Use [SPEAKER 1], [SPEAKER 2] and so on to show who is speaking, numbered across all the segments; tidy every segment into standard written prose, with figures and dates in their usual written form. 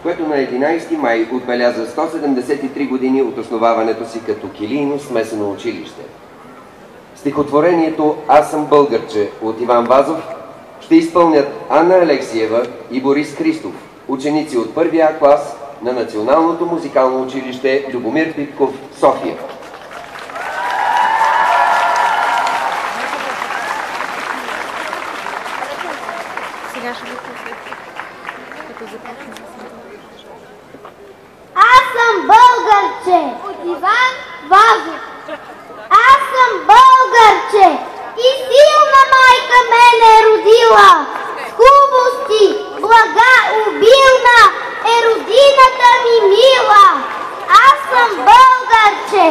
[SPEAKER 1] Което на 11 май отбеляза 173 години от основаването си като килийно смесено училище. Стихотворението "Аз съм българче" от Иван Вазов ще изпълнят Анна Алексиева и Борис Христов, ученици от първи А клас на Националното музикално училище Любомир Пипков, София.
[SPEAKER 2] Аз съм българче от Иван Вазов. Аз съм българче и силна майка мене е родила. С хубости, блага, обилна е родината ми мила. Аз съм българче,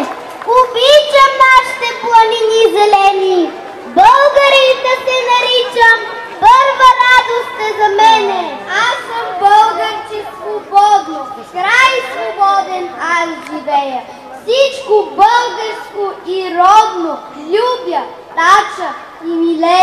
[SPEAKER 2] обичам нашите планини зелени. Българин да се наричам, първа радост е за мене. Аз съм българче свободно, край свободен аз живея. Всичко българско и родно любя, тача и милея.